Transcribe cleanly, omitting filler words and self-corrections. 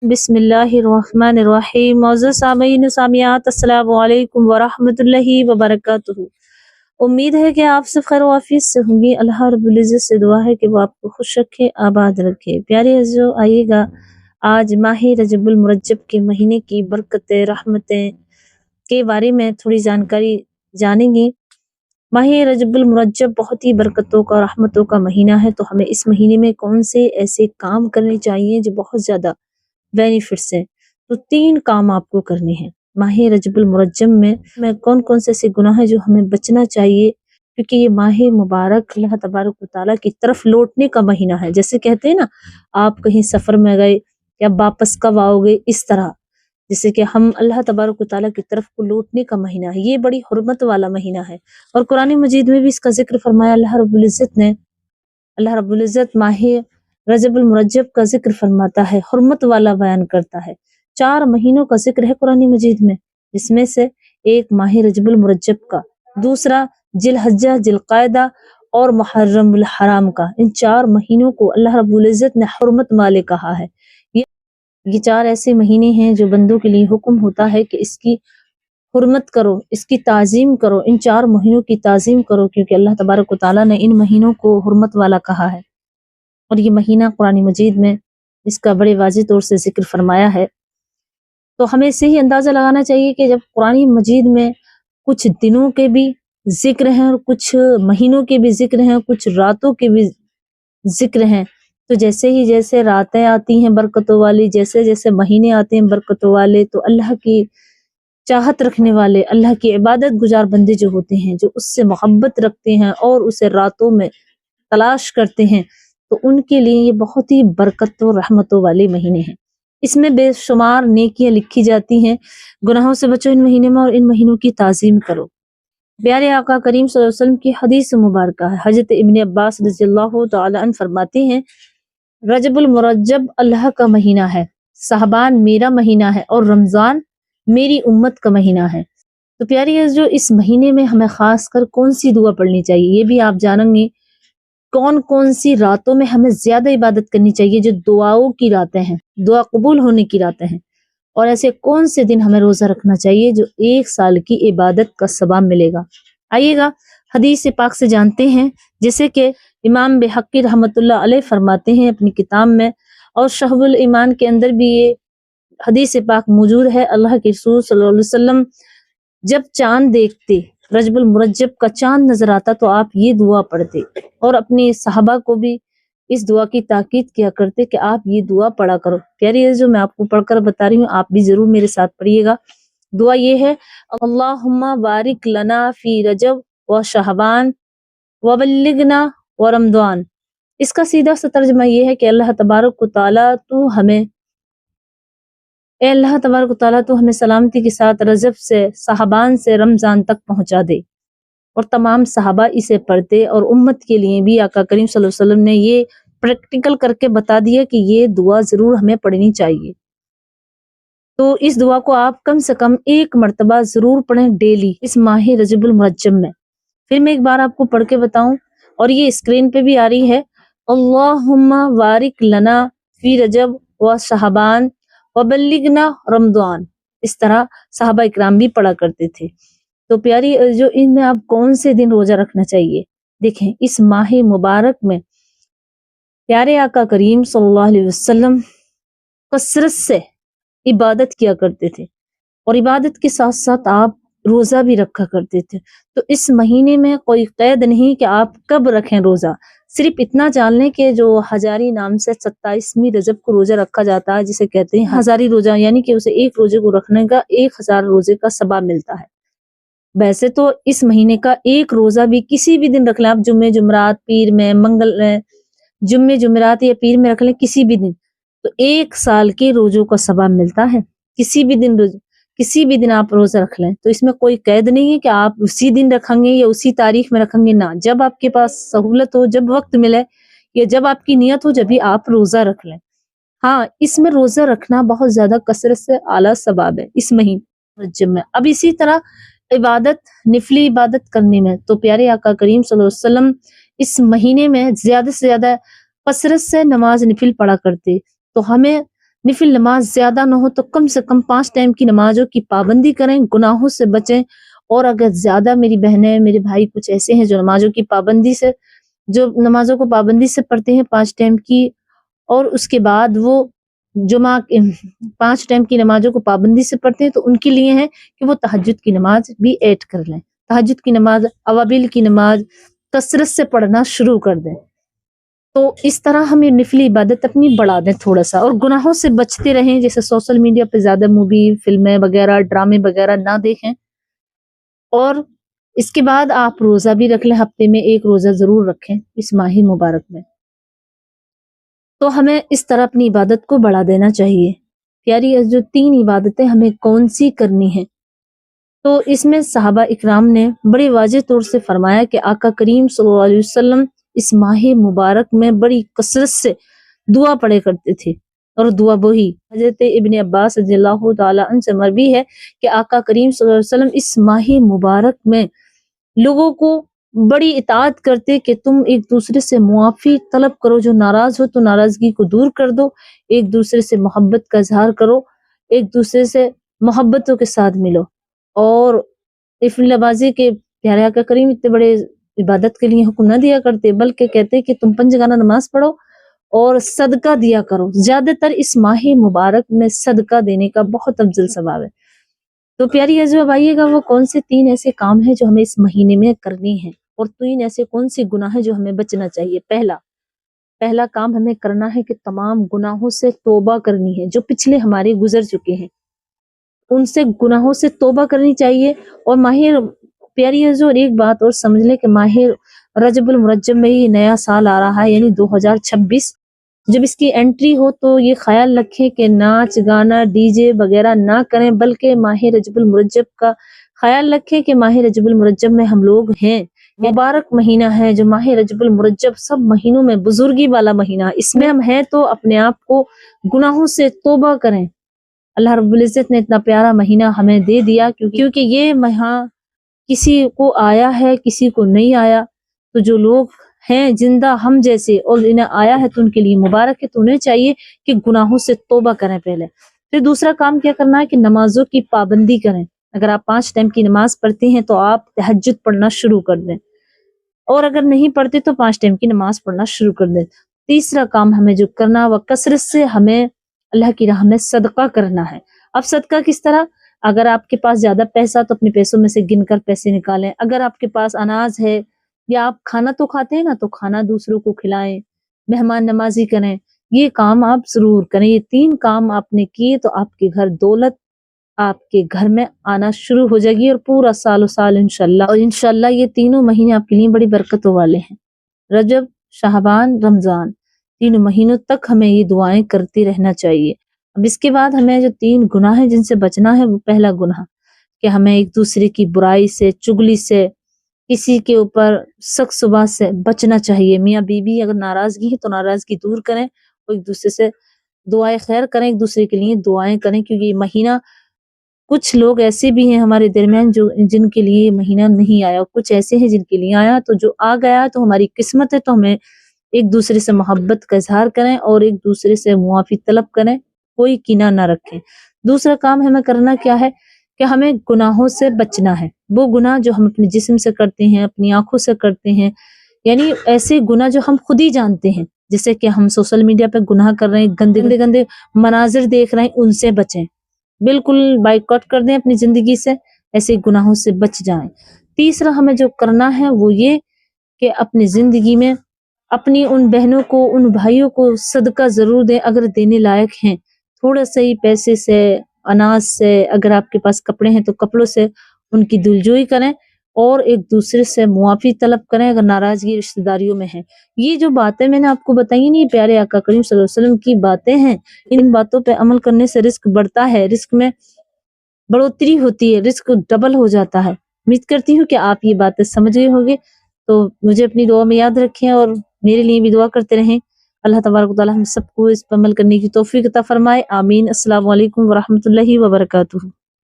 بسم اللہ الرحمن الرحیم۔ معزز سامعین و سامعات، السلام علیکم ورحمۃ اللہ وبرکاتہ۔ امید ہے کہ آپ سب خیر و عافیت سے ہوں گی۔ اللہ رب العزت سے دعا ہے کہ وہ آپ کو خوش رکھے، آباد رکھے۔ پیارے عزیزو، آئیے گا آج ماہ رجب المرجب کے مہینے کی برکتیں، رحمتیں کے بارے میں تھوڑی جانکاری جانیں گے۔ ماہ رجب المرجب بہت ہی برکتوں کا، رحمتوں کا مہینہ ہے، تو ہمیں اس مہینے میں کون سے ایسے کام کرنے چاہیے جو بہت زیادہ بینیفٹس ہیں۔ تو 3 کام آپ کو کرنے ہیں ماہ رجب المرجب میں کون کون سے ایسے گناہ ہیں جو ہمیں بچنا چاہیے، کیونکہ یہ ماہ مبارک اللہ تبارک و تعالیٰ کی طرف لوٹنے کا مہینہ ہے۔ جیسے کہتے ہیں نا، آپ کہیں سفر میں گئے یا واپس کب آؤ گے، اس طرح جیسے کہ ہم اللہ تبارک و تعالیٰ کی طرف کو لوٹنے کا مہینہ ہے۔ یہ بڑی حرمت والا مہینہ ہے، اور قرآن مجید میں بھی اس کا ذکر فرمایا اللہ رب العزت ماہ رجب المرجب کا ذکر فرماتا ہے، حرمت والا بیان کرتا ہے۔ 4 مہینوں کا ذکر ہے قرآن مجید میں، جس میں سے ایک ماہ رجب المرجب کا، دوسرا ذی الحجہ، ذی القعدہ اور محرم الحرام کا۔ ان 4 مہینوں کو اللہ رب العزت نے حرمت والے کہا ہے۔ یہ 4 ایسے مہینے ہیں جو بندوں کے لیے حکم ہوتا ہے کہ اس کی حرمت کرو، اس کی تعظیم کرو، ان 4 مہینوں کی تعظیم کرو، کیونکہ اللہ تبارک و تعالیٰ نے ان مہینوں کو حرمت والا کہا ہے۔ اور یہ مہینہ قرآن مجید میں اس کا بڑے واضح طور سے ذکر فرمایا ہے۔ تو ہمیں اس سے ہی اندازہ لگانا چاہیے کہ جب قرآن مجید میں کچھ دنوں کے بھی ذکر ہیں اور کچھ مہینوں کے بھی ذکر ہیں، کچھ راتوں کے بھی ذکر ہیں، تو جیسے راتیں آتی ہیں برکتوں والی، جیسے جیسے مہینے آتے ہیں برکتوں والے، تو اللہ کی چاہت رکھنے والے، اللہ کی عبادت گزار بندے جو ہوتے ہیں، جو اس سے محبت رکھتے ہیں اور اسے راتوں میں تلاش کرتے ہیں، تو ان کے لیے یہ بہت ہی برکتوں رحمتوں والے مہینے ہیں۔ اس میں بے شمار نیکیاں لکھی جاتی ہیں۔ گناہوں سے بچو ان مہینے میں، اور ان مہینوں کی تعظیم کرو۔ پیارے آقا کریم صلی اللہ علیہ وسلم کی حدیث مبارکہ ہے، حضرت ابن عباس رضی اللہ تعالی عنہ فرماتے ہیں، رجب المرجب اللہ کا مہینہ ہے، شعبان میرا مہینہ ہے، اور رمضان میری امت کا مہینہ ہے۔ تو پیاری جو اس مہینے میں ہمیں خاص کر کون سی دعا پڑھنی چاہیے، یہ بھی آپ جانیں گے۔ کون کون سی راتوں میں ہمیں زیادہ عبادت کرنی چاہیے، جو دعاؤں کی راتیں ہیں، دعا قبول ہونے کی راتیں ہیں، اور ایسے کون سے دن ہمیں روزہ رکھنا چاہیے جو 1 سال کی عبادت کا ثواب ملے گا۔ آئیے گا حدیث پاک سے جانتے ہیں، جیسے کہ امام بحقی رحمۃ اللہ علیہ فرماتے ہیں اپنی کتاب میں، اور شہب الایمان کے اندر بھی یہ حدیث پاک موجود ہے۔ اللہ کے رسول صلی اللہ علیہ وسلم جب چاند دیکھتے، رجب المرجب کا چاند نظر آتا، تو آپ یہ دعا پڑھتے، اور اپنے صحابہ کو بھی اس دعا کی تاکید کیا کرتے کہ آپ یہ دعا پڑھا کرو۔ پیاری جو میں آپ کو پڑھ کر بتا رہی ہوں، آپ بھی ضرور میرے ساتھ پڑھیے گا۔ دعا یہ ہے، اللہم بارک لنا فی رجب و شعبان وبلغنا و رمضان۔ اس کا سیدھا سا ترجمہ یہ ہے کہ اللہ تبارک و تعالیٰ تو ہمیں سلامتی کے ساتھ رجب سے، شعبان سے رمضان تک پہنچا دے۔ اور تمام صحابہ اسے پڑھتے، اور امت کے لیے بھی آقا کریم صلی اللہ علیہ وسلم نے یہ پریکٹیکل کر کے بتا دیا کہ یہ دعا ضرور ہمیں پڑھنی چاہیے۔ تو اس دعا کو آپ کم سے کم 1 مرتبہ ضرور پڑھیں ڈیلی اس ماہ رجب المرجب میں۔ پھر میں ایک بار آپ کو پڑھ کے بتاؤں، اور یہ اسکرین پہ بھی آ رہی ہے، اللہم بارک لنا فی رجب و شعبان وبلغنا رمضان۔ اس طرح صحابہ اکرام بھی پڑھا کرتے تھے۔ تو پیاری جو ان میں آپ کون سے دن روزہ رکھنا چاہیے، دیکھیں اس ماہ مبارک میں پیارے آقا کریم صلی اللہ علیہ وسلم کثرت سے عبادت کیا کرتے تھے، اور عبادت کے ساتھ ساتھ آپ روزہ بھی رکھا کرتے تھے۔ تو اس مہینے میں کوئی قید نہیں کہ آپ کب رکھیں روزہ، صرف اتنا جان لیں کہ جو ہزاری نام سے 27ویں رجب کو روزہ رکھا جاتا ہے، جسے کہتے ہیں ہزاری روزہ، یعنی کہ اسے 1 روزے کو رکھنے کا 1000 روزے کا ثواب ملتا ہے۔ ویسے تو اس مہینے کا 1 روزہ بھی کسی بھی دن رکھ لیں آپ، جمعے جمعرات پیر میں، جمعے جمعرات یا پیر میں رکھ لیں کسی بھی دن، تو 1 سال کے روزوں کا ثواب ملتا ہے۔ کسی بھی دن آپ روزہ رکھ لیں، تو اس میں کوئی قید نہیں ہے کہ آپ اسی دن رکھیں گے یا اسی تاریخ میں رکھیں گے، نہ، جب آپ کے پاس سہولت ہو، جب وقت ملے، یا جب آپ کی نیت ہو، جبھی آپ روزہ رکھ لیں۔ ہاں، اس میں روزہ رکھنا بہت زیادہ کثرت سے اعلیٰ ثواب ہے اس مہینے رجب میں۔ اب اسی طرح نفلی عبادت کرنے میں، تو پیارے آقا کریم صلی اللہ علیہ وسلم اس مہینے میں زیادہ سے زیادہ کثرت سے نماز نفل پڑھا کرتے۔ تو ہمیں نفل نماز زیادہ نہ ہو تو کم سے کم 5 ٹائم کی نمازوں کی پابندی کریں، گناہوں سے بچیں۔ اور اگر زیادہ میری بہنیں میرے بھائی کچھ ایسے ہیں جو نمازوں کو پابندی سے پڑھتے ہیں 5 ٹائم کی، اور اس کے بعد وہ جمعہ 5 ٹائم کی نمازوں کو پابندی سے پڑھتے ہیں، تو ان کے لیے ہے کہ وہ تہجد کی نماز بھی ایڈ کر لیں۔ تہجد کی نماز، اوابل کی نماز کثرت سے پڑھنا شروع کر دیں۔ تو اس طرح ہم یہ نفلی عبادت اپنی بڑھا دیں تھوڑا سا، اور گناہوں سے بچتے رہیں، جیسے سوشل میڈیا پہ زیادہ مووی، فلمیں وغیرہ، ڈرامے وغیرہ نہ دیکھیں۔ اور اس کے بعد آپ روزہ بھی رکھ لیں، ہفتے میں 1 روزہ ضرور رکھیں اس ماہ مبارک میں۔ تو ہمیں اس طرح اپنی عبادت کو بڑھا دینا چاہیے۔ پیاری جو 3 عبادتیں ہمیں کون سی کرنی ہیں، تو اس میں صحابہ اکرام نے بڑے واضح طور سے فرمایا کہ آقا کریم صلی اللہ علیہ وسلم اس ماہ مبارک میں بڑی کثرت سے دعا پڑھے کرتے تھے، اور دعا وہی حضرت ابن عباس رضی اللہ تعالیٰ عنہ سے مروی ہے کہ آقا کریم صلی اللہ علیہ وسلم اس ماہ مبارک میں لوگوں کو بڑی اطاعت کرتے کہ تم ایک دوسرے سے معافی طلب کرو، جو ناراض ہو تو ناراضگی کو دور کر دو، ایک دوسرے سے محبت کا اظہار کرو، ایک دوسرے سے محبتوں کے ساتھ ملو۔ اور نفل نمازی کے پیارے آقا کریم اتنے بڑے عبادت کے لیے حکم نہ دیا کرتے، بلکہ کہتے کہ تم 5 گانا نماز پڑھو اور صدقہ دیا کرو۔ زیادہ تر اس ماہ مبارک میں صدقہ دینے کا بہت افضل ثواب ہے۔ تو پیاری عزیزو، اب آئیے گا وہ کون سے 3 ایسے کام ہیں جو ہمیں اس مہینے میں کرنی ہیں، اور 3 ایسے کون سے گناہ ہیں جو ہمیں بچنا چاہیے۔ پہلا کام ہمیں کرنا ہے کہ تمام گناہوں سے توبہ کرنی ہے، جو پچھلے ہمارے گزر چکے ہیں ان سے گناہوں سے توبہ کرنی چاہیے۔ اور پیاری عزیزو، اور ایک بات اور سمجھ لیں کہ ماہ رجب المرجب میں ہی نیا سال آ رہا ہے، یعنی 2026۔ جب اس کی انٹری ہو تو یہ خیال رکھیں کہ ناچ گانا ڈی جے وغیرہ نہ کریں، بلکہ ماہ رجب المرجب کا خیال رکھیں کہ ماہ رجب المرجب میں ہم لوگ ہیں۔ مبارک مہینہ ہے جو ماہ رجب المرجب، سب مہینوں میں بزرگی والا مہینہ، اس میں ہم ہیں تو اپنے آپ کو گناہوں سے توبہ کریں۔ اللہ رب العزت نے اتنا پیارا مہینہ ہمیں دے دیا، کیونکہ یہ مہینہ کسی کو آیا ہے کسی کو نہیں آیا، تو جو لوگ ہیں زندہ ہم جیسے اور انہیں آیا ہے تو ان کے لیے مبارک ہے، تو انہیں چاہیے کہ گناہوں سے توبہ کریں پہلے۔ پھر دوسرا کام کیا کرنا ہے کہ نمازوں کی پابندی کریں۔ اگر آپ 5 ٹائم کی نماز پڑھتے ہیں تو آپ تہجد پڑھنا شروع کر دیں، اور اگر نہیں پڑھتے تو 5 ٹائم کی نماز پڑھنا شروع کر دیں۔ تیسرا کام ہمیں جو کرنا وہ کثرت سے ہمیں اللہ کی راہ میں صدقہ کرنا ہے۔ اب صدقہ کس طرح؟ اگر آپ کے پاس زیادہ پیسہ تو اپنے پیسوں میں سے گن کر پیسے نکالیں، اگر آپ کے پاس اناج ہے یا آپ کھانا تو کھاتے ہیں نا، تو کھانا دوسروں کو کھلائیں، مہمان نوازی کریں، یہ کام آپ ضرور کریں۔ یہ 3 کام آپ نے کیے تو آپ کے گھر دولت آپ کے گھر میں آنا شروع ہو جائے گی، اور پورا سال و سال انشاءاللہ۔ اور انشاءاللہ یہ تینوں مہینے آپ کے لیے بڑی برکتوں والے ہیں، رجب، شعبان، رمضان، 3 مہینوں تک ہمیں یہ دعائیں کرتے رہنا چاہیے۔ اب اس کے بعد ہمیں جو 3 گناہ ہیں جن سے بچنا ہے، وہ پہلا گناہ کہ ہمیں ایک دوسرے کی برائی سے، چگلی سے، کسی کے اوپر سخت صبح سے بچنا چاہیے۔ میاں بیوی اگر ناراضگی ہے تو ناراضگی دور کریں، اور ایک دوسرے سے دعائیں خیر کریں، ایک دوسرے کے لیے دعائیں کریں، کیونکہ یہ مہینہ کچھ لوگ ایسے بھی ہیں ہمارے درمیان جن کے لیے یہ مہینہ نہیں آیا، اور کچھ ایسے ہیں جن کے لیے آیا، تو جو آ گیا تو ہماری قسمت ہے، تو ہمیں ایک دوسرے سے محبت کا اظہار کریں اور ایک دوسرے سے معافی طلب کریں، کوئی کینہ نہ رکھیں۔ دوسرا کام ہمیں کرنا کیا ہے کہ ہمیں گناہوں سے بچنا ہے، وہ گناہ جو ہم اپنے جسم سے کرتے ہیں، اپنی آنکھوں سے کرتے ہیں، یعنی ایسے گناہ جو ہم خود ہی جانتے ہیں، جیسے کہ ہم سوشل میڈیا پہ گناہ کر رہے ہیں، گندے گندے مناظر دیکھ رہے ہیں، ان سے بچیں، بالکل بائیکاٹ کر دیں اپنی زندگی سے، ایسے گناہوں سے بچ جائیں۔ تیسرا ہمیں جو کرنا ہے وہ یہ کہ اپنی زندگی میں اپنی ان بہنوں کو، ان بھائیوں کو صدقہ ضرور دیں اگر دینے لائق ہیں، تھوڑا سا ہی پیسے سے، اناج سے، اگر آپ کے پاس کپڑے ہیں تو کپڑوں سے ان کی دلجوئی کریں، اور ایک دوسرے سے معافی طلب کریں اگر ناراضگی رشتہ داریوں میں ہے۔ یہ جو باتیں میں نے آپ کو بتائی نہیں، پیارے آقا کریم صلی اللہ علیہ وسلم کی باتیں ہیں، ان باتوں پہ عمل کرنے سے رزق بڑھتا ہے، رزق میں بڑھوتری ہوتی ہے، رزق ڈبل ہو جاتا ہے۔ امید کرتی ہوں کہ آپ یہ باتیں سمجھ گئے ہوں گے، تو مجھے اپنی دعا میں یاد رکھیں اور میرے لیے بھی دعا کرتے رہیں۔ اللہ تبارک و تعالی ہم سب کو اس پر عمل کرنے کی توفیق عطا فرمائے، آمین۔ السلام علیکم ورحمۃ اللہ وبرکاتہ۔